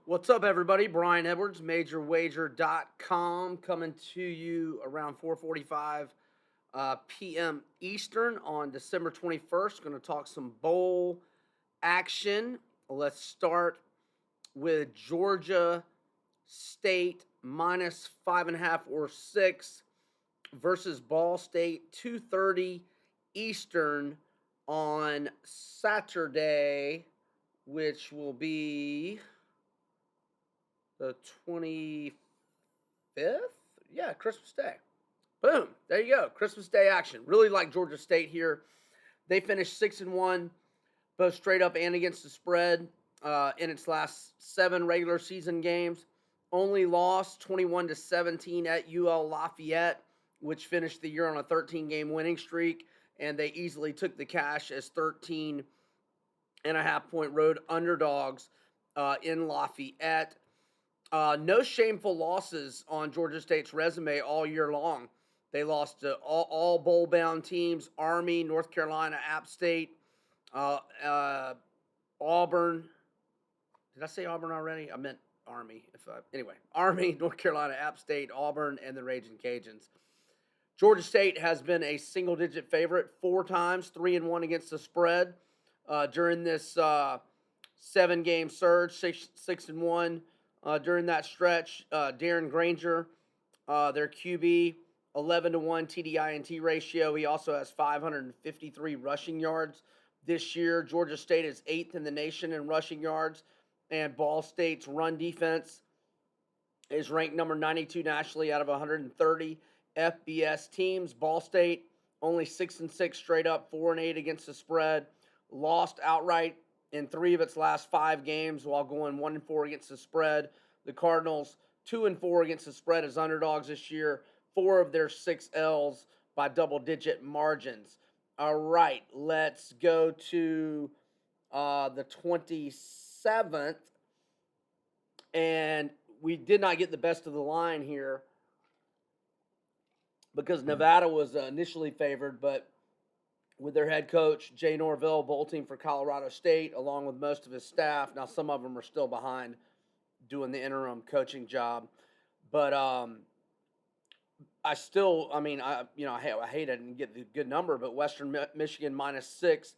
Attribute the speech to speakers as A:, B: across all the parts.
A: What's up, everybody? Brian Edwards, MajorWager.com, coming to you around 4:45 p.m. Eastern on December 21st. Going to talk some bowl action. Let's start with Georgia State minus 5.5 or 6 versus Ball State, 2:30 Eastern on Saturday, which will be the 25th? Yeah, Christmas Day. Boom. There you go. Christmas Day action. Really like Georgia State here. They finished 6-1, both straight up and against the spread in its last 7 regular season games. Only lost 21-17 at UL Lafayette, which finished the year on a 13-game winning streak, and they easily took the cash as 13.5-point road underdogs in Lafayette. No shameful losses on Georgia State's resume all year long. They lost to all bowl-bound teams: Army, North Carolina, App State, Auburn. Did I say Auburn already? I meant Army. Anyway, Army, North Carolina, App State, Auburn, and the Raging Cajuns. Georgia State has been a single-digit favorite 4 times, 3-1 against the spread during this 7-game surge, 6-1. During that stretch, Darren Granger, their QB, 11-1 TDI&T ratio. He also has 553 rushing yards this year. Georgia State is 8th in the nation in rushing yards, and Ball State's run defense is ranked number 92 nationally out of 130 FBS teams. Ball State only 6-6 straight up, 4-8 against the spread. Lost outright in 3 of its last 5 games while going 1-4 against the spread. The Cardinals 2-4 against the spread as underdogs this year. 4 of their 6 L's by double-digit margins. All right, let's go to the 27th. And we did not get the best of the line here because Nevada was initially favored, but with their head coach, Jay Norvell, bolting for Colorado State, along with most of his staff. Now, some of them are still behind doing the interim coaching job. But I hate I didn't get the good number, but Western Michigan minus 6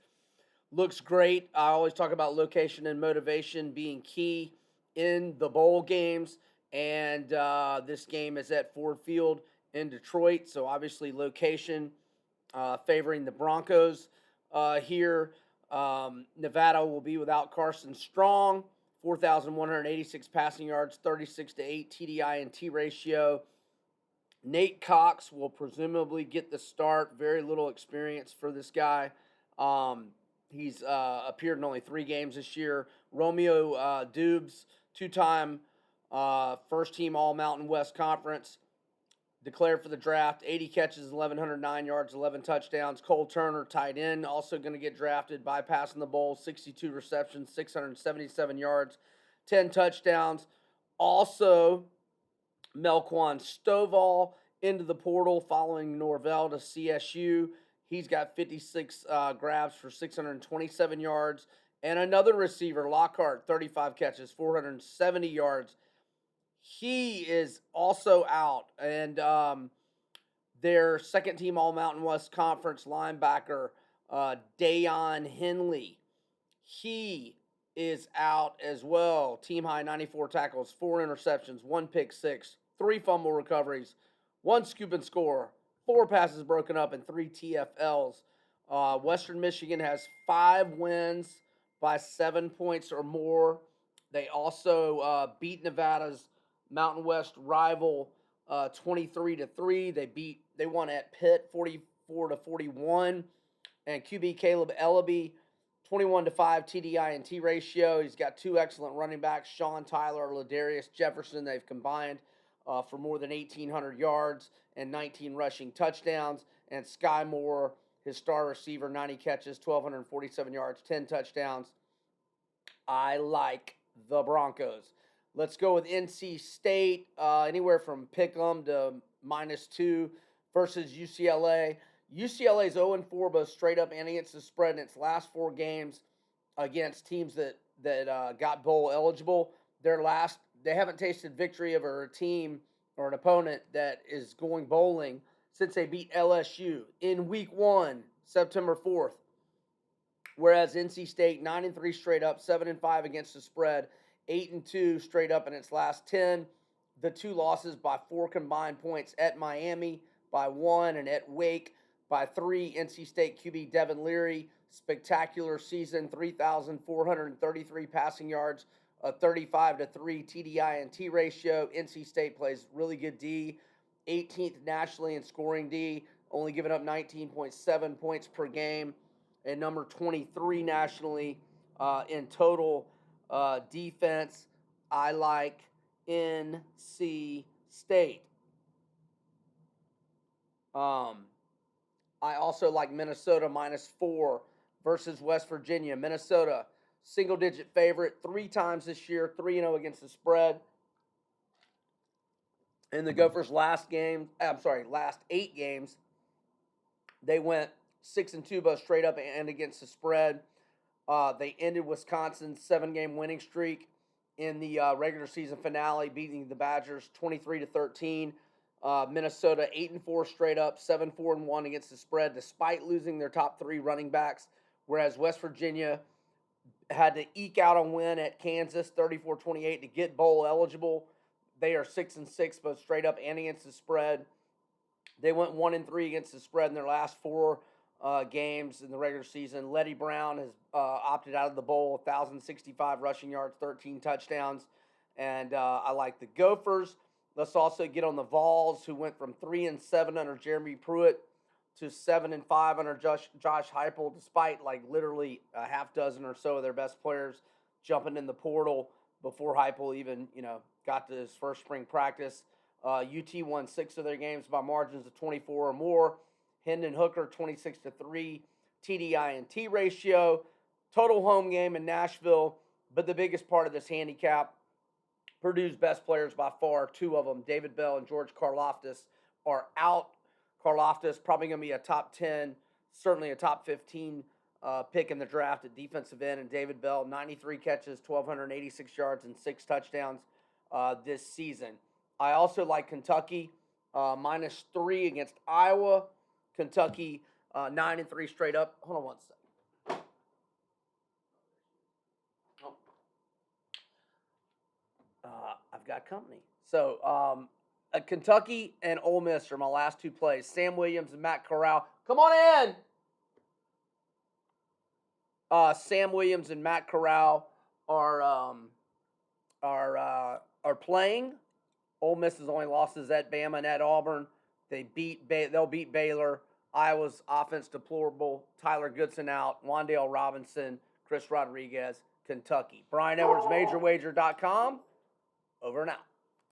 A: looks great. I always talk about location and motivation being key in the bowl games, and this game is at Ford Field in Detroit, so obviously location favoring the Broncos here. Nevada will be without Carson Strong, 4,186 passing yards, 36-8 TDI&T ratio. Nate Cox will presumably get the start. Very little experience for this guy. He's appeared in only 3 games this year. Romeo Dubes, 2-time first-team All-Mountain West Conference, declared for the draft, 80 catches, 1,109 yards, 11 touchdowns. Cole Turner, tight end, also going to get drafted, bypassing the bowl, 62 receptions, 677 yards, 10 touchdowns. Also, Melquan Stovall into the portal following Norvell to CSU. He's got 56 grabs for 627 yards. And another receiver, Lockhart, 35 catches, 470 yards. He is also out, and their second-team All-Mountain West Conference linebacker, Dayon Henley, he is out as well. Team-high 94 tackles, 4 interceptions, 1 pick six, 3 fumble recoveries, 1 scoop and score, 4 passes broken up, and 3 TFLs. Western Michigan has 5 wins by 7 points or more. They also beat Nevada's Mountain West rival 23-3. They won at Pitt 44-41. And QB Caleb Ellaby, 21-5 TDI&T ratio. He's got 2 excellent running backs, Sean Tyler, Ladarius Jefferson. They've combined for more than 1,800 yards and 19 rushing touchdowns. And Sky Moore, his star receiver, 90 catches, 1,247 yards, 10 touchdowns. I like the Broncos. Let's go with NC State, anywhere from pick'em to -2 versus UCLA. UCLA's 0-4 both straight up and against the spread in its last 4 games against teams that got bowl eligible. They haven't tasted victory over a team or an opponent that is going bowling since they beat LSU in week 1, September 4th. Whereas NC State 9-3 straight up, 7-5 against the spread, 8-2 straight up in its last 10. The 2 losses by 4 combined points at Miami by 1 and at Wake by 3. NC State QB Devin Leary, spectacular season, 3,433 passing yards, a 35-3 TDI and T ratio. NC State plays really good D, 18th nationally in scoring D, only giving up 19.7 points per game, and number 23 nationally in total defense. I like NC State. I also like Minnesota -4 versus West Virginia. Minnesota, single-digit favorite 3 times this year, 3-0 against the spread. In the Gophers' last 8 games, they went 6-2 both straight up and against the spread. They ended Wisconsin's 7-game winning streak in the regular season finale, beating the Badgers 23-13. Minnesota 8-4 straight up, 7-4-1 against the spread, despite losing their top 3 running backs. Whereas West Virginia had to eke out a win at Kansas, 34-28, to get bowl eligible. They are 6-6 both straight up and against the spread. They went 1-3 against the spread in their last 4 games in the regular season. Letty Brown has opted out of the bowl, 1,065 rushing yards, 13 touchdowns. And I like the Gophers. Let's also get on the Vols, who went from 3-7 under Jeremy Pruitt to 7-5 under Josh Heupel, despite like literally a half dozen or so of their best players jumping in the portal before Heupel even got to his first spring practice. UT won 6 of their games by margins of 24 or more. Hendon Hooker 26-3 TDI and T ratio. Total home game in Nashville, but the biggest part of this handicap, Purdue's best players by far, 2 of them, David Bell and George Karlaftis, are out. Karlaftis probably going to be a top 10, certainly a top 15 pick in the draft at defensive end. And David Bell, 93 catches, 1,286 yards, and 6 touchdowns this season. I also like Kentucky, -3 against Iowa. Kentucky, 9-3 straight up. Hold on one second. I've got company. So Kentucky and Ole Miss are my last 2 plays. Sam Williams and Matt Corral. Come on in. Sam Williams and Matt Corral are playing. Ole Miss's only losses at Bama and at Auburn. They'll beat Baylor. Iowa's offense deplorable. Tyler Goodson out. Wan'Dale Robinson, Chris Rodriguez, Kentucky. Brian Edwards, MajorWager.com. Over and out.